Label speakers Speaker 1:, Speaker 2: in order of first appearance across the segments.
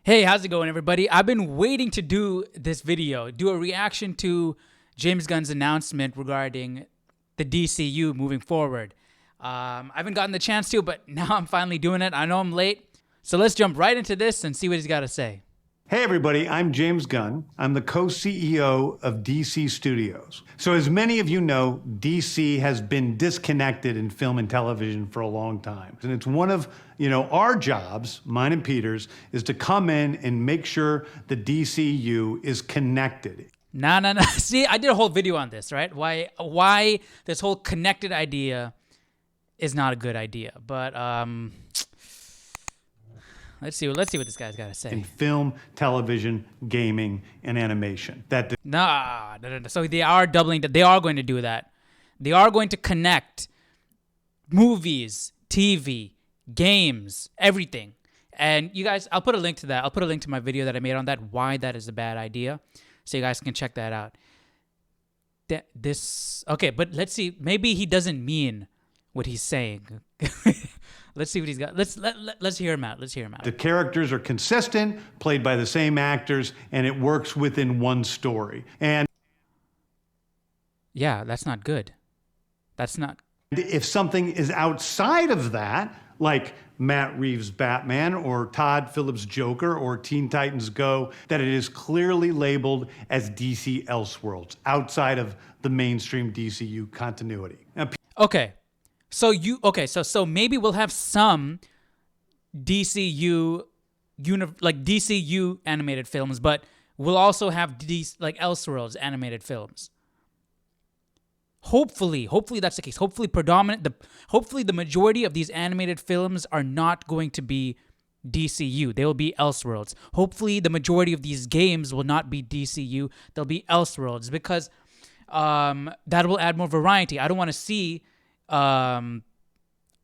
Speaker 1: Hey, how's it going, everybody? I've been waiting to do this video, do a reaction to James Gunn's announcement regarding the DCU moving forward. I haven't gotten the chance to, but now I'm finally doing it. I know I'm late, so let's jump right into this and see what he's got to say.
Speaker 2: Hey everybody, I'm James Gunn. I'm the co-CEO of DC Studios. So as many of you know, DC has been disconnected in film and television for a long time. And it's one of, our jobs, mine and Peter's, is to come in and make sure the DCU is connected.
Speaker 1: No. See, I did a whole video on this, right? Why this whole connected idea is not a good idea. But let's see what this guy's got to say.
Speaker 2: In film, television, gaming, and animation.
Speaker 1: No. So they are doubling. They are going to do that. They are going to connect movies, TV, games, everything. And you guys, I'll put a link to that. I'll put a link to my video that I made on that, why that is a bad idea, so you guys can check that out. Okay, but let's see. Maybe he doesn't mean what he's saying. Let's see what he's got. Let's hear him out.
Speaker 2: The characters are consistent, played by the same actors, and it works within one story. And
Speaker 1: yeah, that's not good. That's not.
Speaker 2: If something is outside of that, like Matt Reeves' Batman or Todd Phillips' Joker or Teen Titans Go, that it is clearly labeled as DC Elseworlds, outside of the mainstream DCU continuity. Now,
Speaker 1: okay. So so maybe we'll have some DCU animated films, but we'll also have Elseworlds animated films. Hopefully that's the case. Hopefully the majority of these animated films are not going to be DCU. They will be Elseworlds. Hopefully the majority of these games will not be DCU. They'll be Elseworlds, because that will add more variety. I don't want to see I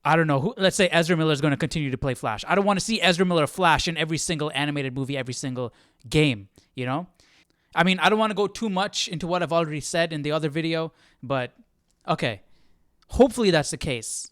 Speaker 1: don't know who. Let's say Ezra Miller is going to continue to play Flash. I don't want to see Ezra Miller Flash in every single animated movie, every single game, I mean, I don't want to go too much into what I've already said in the other video, but okay. Hopefully that's the case.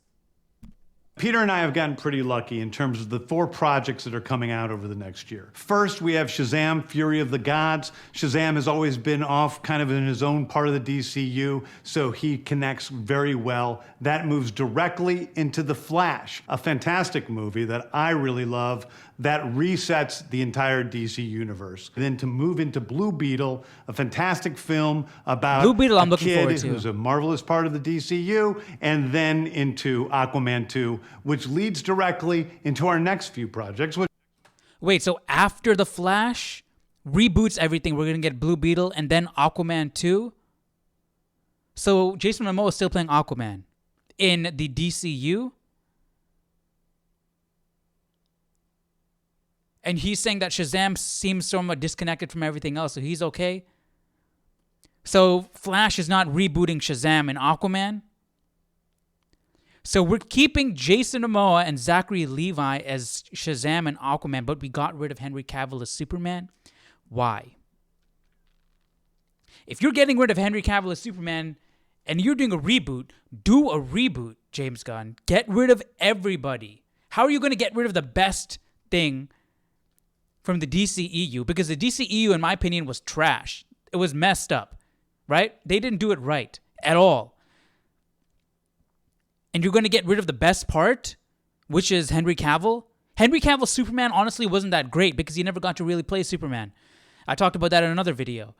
Speaker 2: Peter and I have gotten pretty lucky in terms of the 4 projects that are coming out over the next year. First, we have Shazam! Fury of the Gods. Shazam has always been off kind of in his own part of the DCU, so he connects very well. That moves directly into The Flash, a fantastic movie that I really love that resets the entire DC universe. Then to move into Blue Beetle, a fantastic film about
Speaker 1: Blue Beetle, I'm
Speaker 2: a
Speaker 1: looking
Speaker 2: kid
Speaker 1: forward to.
Speaker 2: Who's a marvelous part of the DCU, and then into Aquaman 2, which leads directly into our next few projects.
Speaker 1: Wait, so after The Flash reboots everything, we're going to get Blue Beetle and then Aquaman 2? So Jason Momoa is still playing Aquaman in the DCU? And he's saying that Shazam seems somewhat disconnected from everything else, so he's okay? So Flash is not rebooting Shazam and Aquaman? So we're keeping Jason Momoa and Zachary Levi as Shazam and Aquaman, but we got rid of Henry Cavill as Superman? Why? If you're getting rid of Henry Cavill as Superman and you're doing a reboot, do a reboot, James Gunn. Get rid of everybody. How are you going to get rid of the best thing from the DCEU? Because the DCEU, in my opinion, was trash. It was messed up, right? They didn't do it right at all. And you're going to get rid of the best part, which is Henry Cavill? Henry Cavill's Superman honestly wasn't that great because he never got to really play Superman. I talked about that in another video.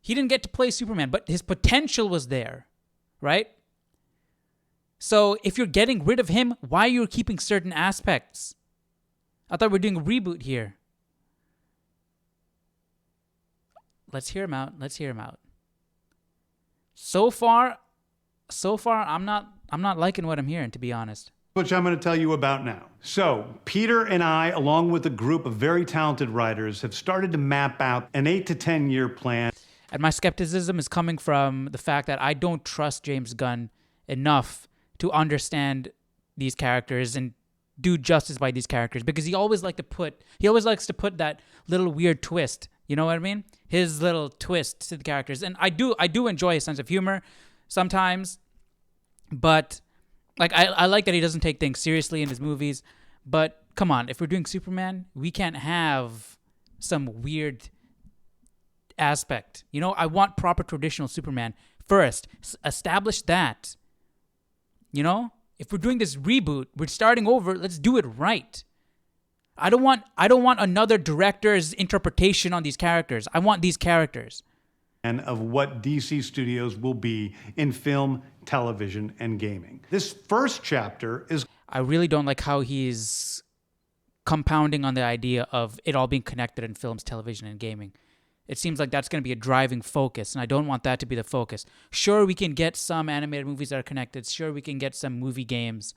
Speaker 1: He didn't get to play Superman, but his potential was there, right? So if you're getting rid of him, why are you keeping certain aspects? I thought we were doing a reboot here. Let's hear him out. So far, I'm not liking what I'm hearing, to be honest.
Speaker 2: Which I'm going to tell you about now. So, Peter and I, along with a group of very talented writers, have started to map out an 8 to 10 year plan.
Speaker 1: And my skepticism is coming from the fact that I don't trust James Gunn enough to understand these characters and do justice by these characters, because he always likes to put that little weird twist. You know what I mean? His little twist to the characters. And I do enjoy his sense of humor sometimes, but I like that he doesn't take things seriously in his movies. But come on, if we're doing Superman, we can't have some weird aspect. You know, I want proper traditional Superman first. Establish that. You know, if we're doing this reboot, we're starting over. Let's do it right. I don't want another director's interpretation on these characters. I want these characters.
Speaker 2: And of what DC Studios will be in film, television, and gaming. This first chapter is...
Speaker 1: I really don't like how he's compounding on the idea of it all being connected in films, television, and gaming. It seems like that's going to be a driving focus, and I don't want that to be the focus. Sure, we can get some animated movies that are connected. Sure, we can get some movie games.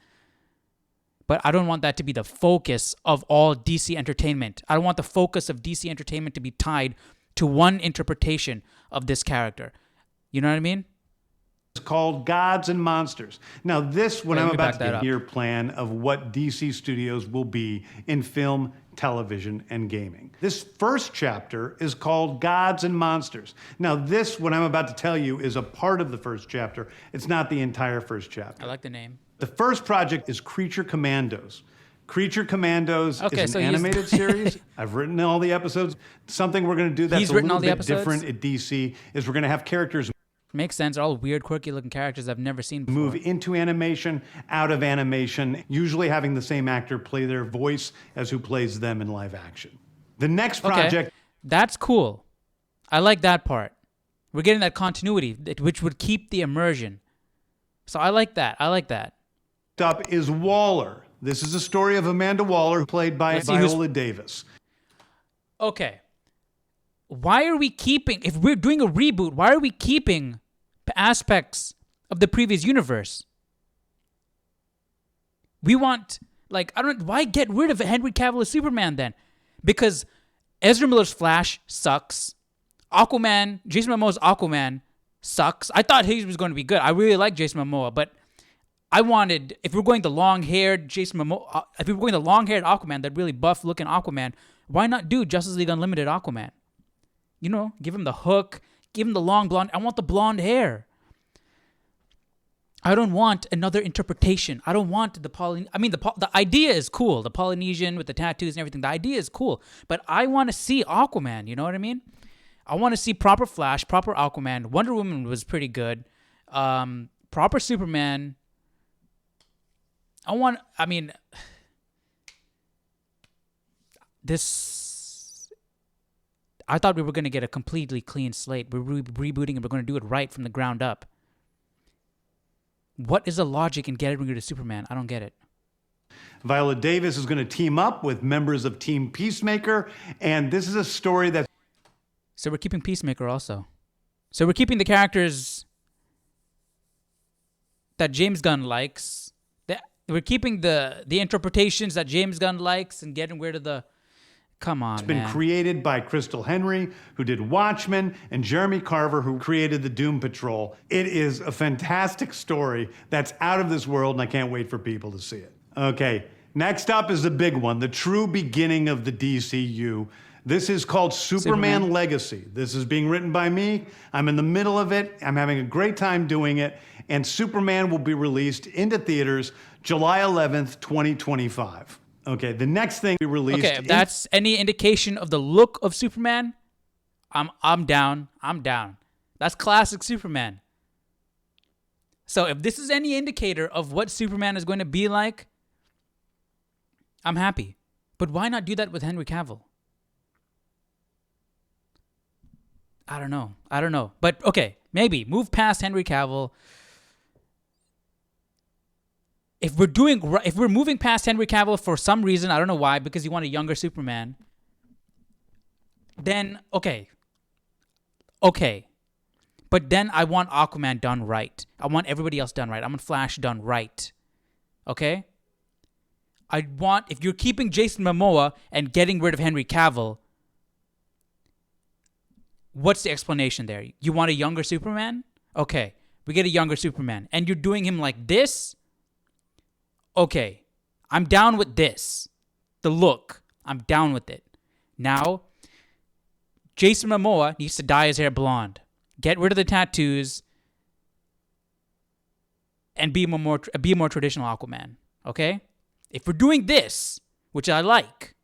Speaker 1: But I don't want that to be the focus of all DC entertainment. I don't want the focus of DC entertainment to be tied to one interpretation of this character. You know what I mean?
Speaker 2: It's called Gods and Monsters. Now this, what I'm about to give you, your plan of what DC Studios will be in film, television, and gaming. This first chapter is called Gods and Monsters. Now this, what I'm about to tell you, is a part of the first chapter. It's not the entire first chapter.
Speaker 1: I like the name.
Speaker 2: The first project is Creature Commandos. Creature Commandos is an animated series. I've written all the episodes. Something we're going to do that's a little bit different at DC is we're going to have characters...
Speaker 1: Makes sense. They're all weird, quirky-looking characters I've never seen before.
Speaker 2: Move into animation, out of animation, usually having the same actor play their voice as who plays them in live action. The next project...
Speaker 1: Okay. That's cool. I like that part. We're getting that continuity, which would keep the immersion. So I like that. I like that.
Speaker 2: Up is Waller. This is a story of Amanda Waller, played by Viola Davis.
Speaker 1: Okay. Why are we keeping, if we're doing a reboot, why are we keeping aspects of the previous universe? We want, why get rid of Henry Cavill as Superman then? Because Ezra Miller's Flash sucks. Aquaman, Jason Momoa's Aquaman sucks. I thought he was going to be good. I really like Jason Momoa, but I wanted, if we're going the long-haired Jason Momoa, if we're going the long-haired Aquaman, that really buff-looking Aquaman, why not do Justice League Unlimited Aquaman? You know, give him the hook, give him the long blonde. I want the blonde hair. I don't want another interpretation. I don't want the idea is cool. The Polynesian with the tattoos and everything. The idea is cool, but I want to see Aquaman. You know what I mean? I want to see proper Flash, proper Aquaman. Wonder Woman was pretty good. Proper Superman. I thought we were going to get a completely clean slate. We're rebooting and we're going to do it right from the ground up. What is the logic in getting rid of Superman? I don't get it.
Speaker 2: Viola Davis is going to team up with members of Team Peacemaker, and this is a story that...
Speaker 1: So we're keeping Peacemaker also. So we're keeping the characters that James Gunn likes. We're keeping the interpretations that James Gunn likes and getting rid of the... Come on,
Speaker 2: It's been created by Crystal Henry, who did Watchmen, and Jeremy Carver, who created the Doom Patrol. It is a fantastic story that's out of this world, and I can't wait for people to see it. Okay, next up is the big one, the true beginning of the DCU. This is called Superman Legacy. This is being written by me. I'm in the middle of it. I'm having a great time doing it. And Superman will be released into theaters July 11th, 2025. Okay, the next thing we released...
Speaker 1: Okay, if that's any indication of the look of Superman, I'm down. I'm down. That's classic Superman. So if this is any indicator of what Superman is going to be like, I'm happy. But why not do that with Henry Cavill? I don't know. But okay, maybe move past Henry Cavill. If we're moving past Henry Cavill for some reason, I don't know why, because you want a younger Superman, then okay. But then I want Aquaman done right. I want everybody else done right. I want Flash done right. Okay? If you're keeping Jason Momoa and getting rid of Henry Cavill, what's the explanation there? You want a younger Superman? Okay, we get a younger Superman. And you're doing him like this? Okay, I'm down with this. The look, I'm down with it. Now, Jason Momoa needs to dye his hair blonde. Get rid of the tattoos and be a more traditional Aquaman. Okay? If we're doing this, which I like,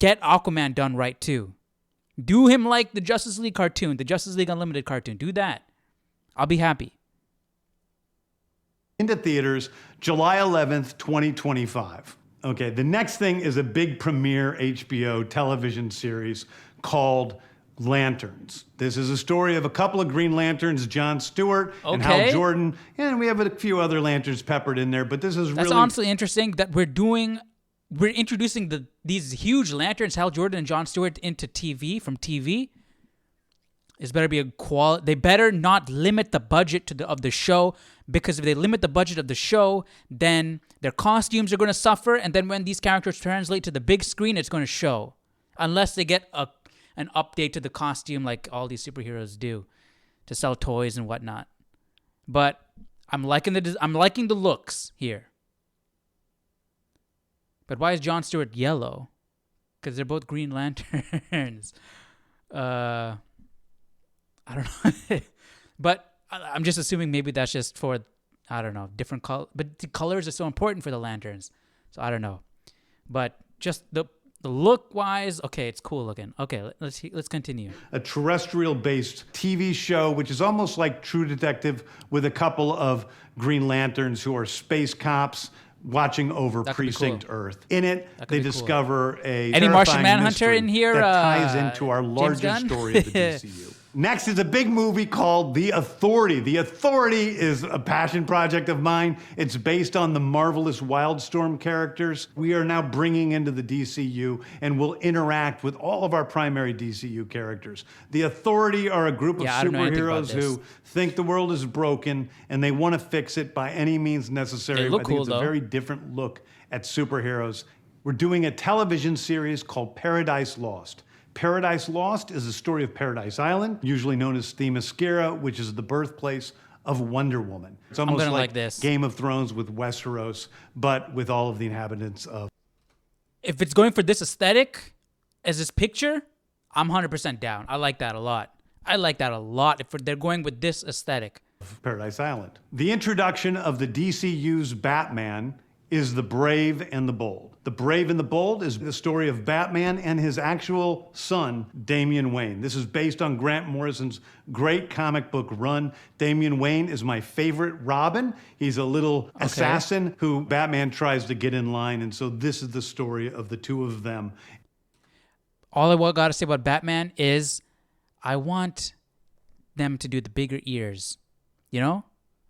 Speaker 1: get Aquaman done right too. Do him like the Justice League cartoon, the Justice League Unlimited cartoon. Do that. I'll be happy.
Speaker 2: Into theaters July 11th, 2025. Okay, the next thing is a big premiere HBO television series called Lanterns. This is a story of a couple of Green Lanterns, Jon Stewart and Hal Jordan, and we have a few other Lanterns peppered in there, but this is
Speaker 1: That's
Speaker 2: really...
Speaker 1: honestly interesting that we're introducing these huge Lanterns, Hal Jordan and Jon Stewart, into TV, from TV. It's better be a quality. They better not limit the budget of the show, because if they limit the budget of the show, then their costumes are going to suffer, and then when these characters translate to the big screen, it's going to show. Unless they get an update to the costume like all these superheroes do to sell toys and whatnot. But I'm liking the looks here. But why is Jon Stewart yellow? Because they're both Green Lanterns. I don't know. But I'm just assuming maybe that's just for, I don't know, different color. But the colors are so important for the lanterns. So I don't know. But just the look-wise, okay, it's cool looking. Okay, let's continue. A
Speaker 2: terrestrial-based TV show, which is almost like True Detective, with a couple of Green Lanterns who are space cops watching over Precinct Earth. In it, they discover
Speaker 1: any Martian Manhunter in here
Speaker 2: that ties into our larger story of the DCU. Next is a big movie called The Authority. The Authority is a passion project of mine. It's based on the marvelous Wildstorm characters we are now bringing into the DCU and will interact with all of our primary DCU characters. The Authority are a group of superheroes who think the world is broken and they want to fix it by any means necessary.
Speaker 1: They look cool,
Speaker 2: it's a very different look at superheroes. We're doing a television series called Paradise Lost. Paradise Lost is the story of Paradise Island, usually known as Themyscira, which is the birthplace of Wonder Woman. It's almost like this Game of Thrones with Westeros, but with all of the inhabitants of...
Speaker 1: If it's going for this aesthetic as this picture, I'm 100% down. I like that a lot. If they're going with this aesthetic.
Speaker 2: Paradise Island. The introduction of the DCU's Batman is The Brave and the Bold. The Brave and the Bold is the story of Batman and his actual son, Damian Wayne. This is based on Grant Morrison's great comic book run. Damian Wayne is my favorite Robin. He's a little assassin who Batman tries to get in line, and so this is the story of the two of them.
Speaker 1: All I got to say about Batman is I want them to do the bigger ears, you know?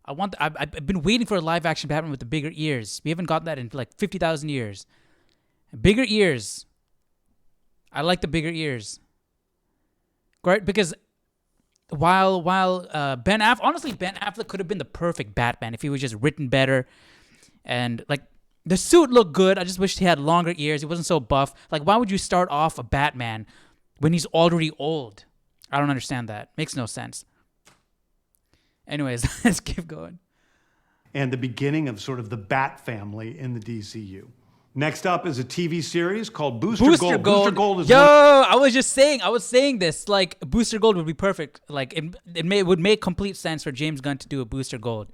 Speaker 1: I've been waiting for a live-action Batman with the bigger ears. We haven't got that in like 50,000 years. Bigger ears. I like the bigger ears. Right? Because while Ben Affleck could have been the perfect Batman if he was just written better. And like the suit looked good. I just wish he had longer ears. He wasn't so buff. Like, why would you start off a Batman when he's already old? I don't understand that. Makes no sense. Anyways, let's keep going.
Speaker 2: And the beginning of sort of the Bat family in the DCU. Next up is a TV series called Booster Gold. Booster Gold is
Speaker 1: I was saying this. Like, Booster Gold would be perfect. Like, it would make complete sense for James Gunn to do a Booster Gold.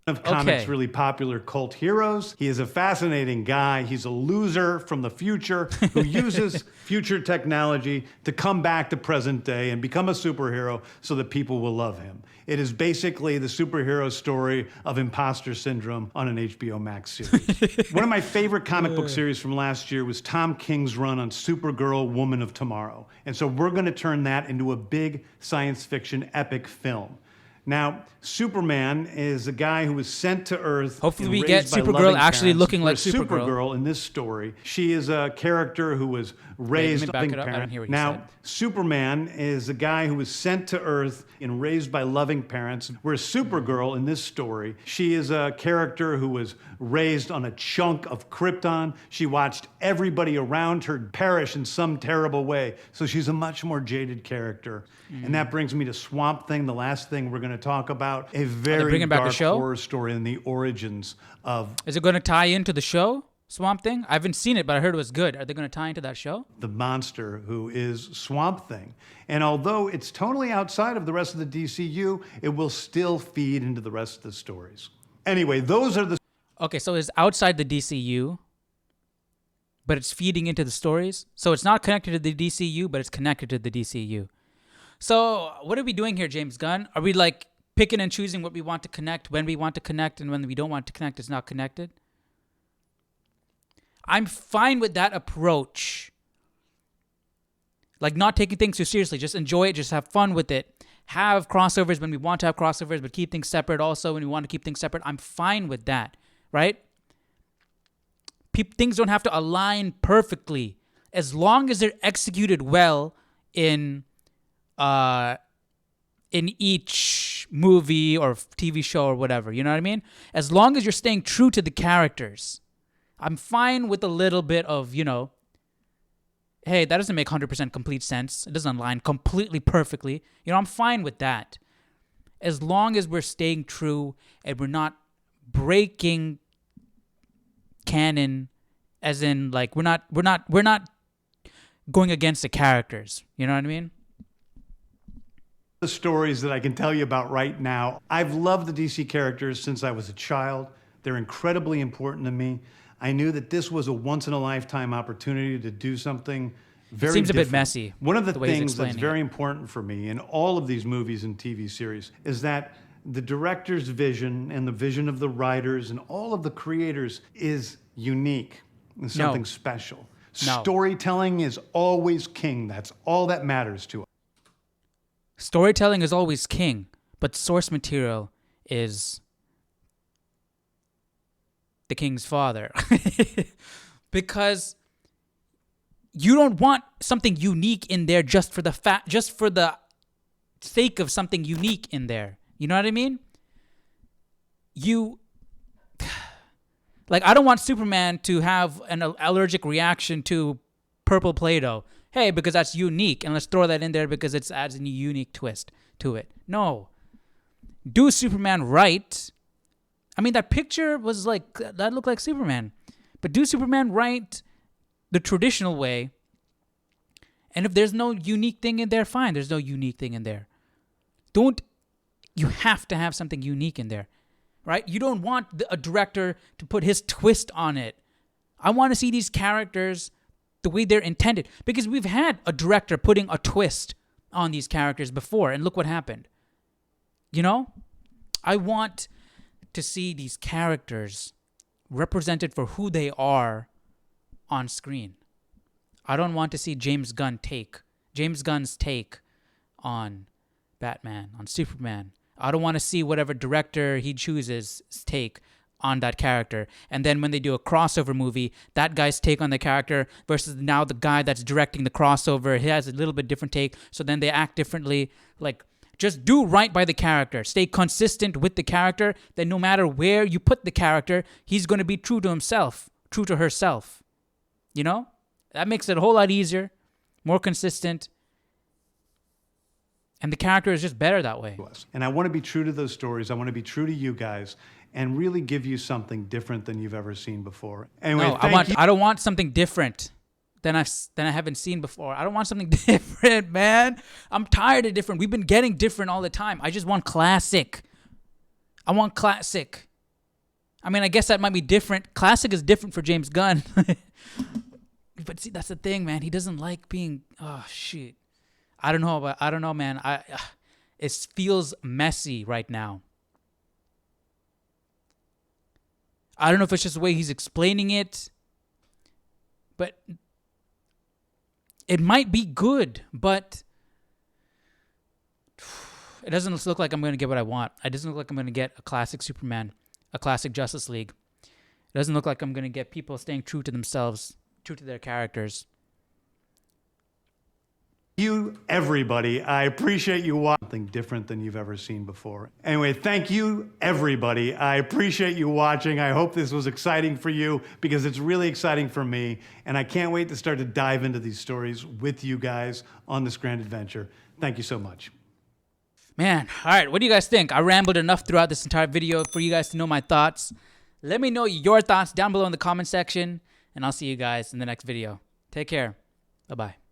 Speaker 2: Of comics' really popular cult heroes. He is a fascinating guy. He's a loser from the future who uses future technology to come back to present day and become a superhero so that people will love him. It is basically the superhero story of imposter syndrome on an HBO Max series. One of my favorite comic book series from last year was Tom King's run on Supergirl, Woman of Tomorrow. And so we're going to turn that into a big science fiction epic film. Now, Superman is a guy who was sent to Earth.
Speaker 1: Hopefully we get Supergirl actually looking like
Speaker 2: Supergirl in this story. She is a character who was raised by loving parents. Now, Superman is a guy who was sent to Earth and raised by loving parents. Whereas Supergirl in this story, she is a character who was raised on a chunk of Krypton. She watched everybody around her perish in some terrible way. So she's a much more jaded character. And that brings me to Swamp Thing, the last thing we're going to talk about. A very dark horror story in the origins of...
Speaker 1: Is it going to tie into the show, Swamp Thing? I haven't seen it, but I heard it was good. Are they going to tie into that show?
Speaker 2: The monster who is Swamp Thing. And although it's totally outside of the rest of the DCU, it will still feed into the rest of the stories. Anyway, those are the...
Speaker 1: Okay, so it's outside the DCU, but it's feeding into the stories. So it's not connected to the DCU, but it's connected to the DCU. So what are we doing here, James Gunn? Are we like picking and choosing what we want to connect, when we want to connect, and when we don't want to connect, it's not connected? I'm fine with that approach. Like not taking things too seriously. Just enjoy it. Just have fun with it. Have crossovers when we want to have crossovers, but keep things separate also when we want to keep things separate. I'm fine with that, right? Things don't have to align perfectly. As long as they're executed well in each movie or TV show or whatever. You know what I mean? As long as you're staying true to the characters. I'm fine with a little bit of, hey, that doesn't make 100% complete sense. It doesn't align completely perfectly. I'm fine with that. As long as we're staying true and we're not breaking canon, as in like we're not going against the characters. You know what I mean?
Speaker 2: The stories that I can tell you about right now. I've loved the DC characters since I was a child. They're incredibly important to me. I knew that this was a once-in-a-lifetime opportunity to do something very
Speaker 1: Seems
Speaker 2: different.
Speaker 1: a bit messy.
Speaker 2: One of the
Speaker 1: way he's
Speaker 2: things that's
Speaker 1: explaining
Speaker 2: very important for me in all of these movies and TV series is that the director's vision and the vision of the writers and all of the creators is unique and something special.
Speaker 1: No.
Speaker 2: Storytelling is always king. That's all that matters to us.
Speaker 1: Storytelling is always king, but source material is the king's father. Because you don't want something unique in there just for the sake of something unique in there. You know what I mean? I don't want Superman to have an allergic reaction to purple Play-Doh. Hey, because that's unique, and let's throw that in there because it adds a unique twist to it. No. Do Superman right. I mean, that picture was that looked like Superman. But do Superman right the traditional way. And if there's no unique thing in there, fine. There's no unique thing in there. You have to have something unique in there, right? You don't want a director to put his twist on it. I want to see these characters the way they're intended. Because we've had a director putting a twist on these characters before, and look what happened. I want to see these characters represented for who they are on screen. I don't want to see James Gunn's take on Batman, on Superman. I don't want to see whatever director he chooses take on that character. And then when they do a crossover movie, that guy's take on the character versus now the guy that's directing the crossover, he has a little bit different take. So then they act differently. Just do right by the character. Stay consistent with the character. Then no matter where you put the character, he's going to be true to himself, true to herself. That makes it a whole lot easier, more consistent. And the character is just better that way.
Speaker 2: And I want to be true to those stories. I want to be true to you guys and really give you something different than you've ever seen before. Anyway,
Speaker 1: No, I don't want something different than I haven't seen before. I don't want something different, man. I'm tired of different. We've been getting different all the time. I just want classic. I want classic. I mean, I guess that might be different. Classic is different for James Gunn. But see, that's the thing, man. He doesn't like being, oh, shit. I don't know, man. It feels messy right now. I don't know if it's just the way he's explaining it, but it might be good, but it doesn't look like I'm going to get what I want. It doesn't look like I'm going to get a classic Superman, a classic Justice League. It doesn't look like I'm going to get people staying true to themselves, true to their characters.
Speaker 2: You, everybody, I appreciate you watching something different than you've ever seen before. Anyway, thank you, everybody. I appreciate you watching. I hope this was exciting for you because it's really exciting for me. And I can't wait to start to dive into these stories with you guys on this grand adventure. Thank you so much.
Speaker 1: Man, all right, what do you guys think? I rambled enough throughout this entire video for you guys to know my thoughts. Let me know your thoughts down below in the comment section, and I'll see you guys in the next video. Take care. Bye-bye.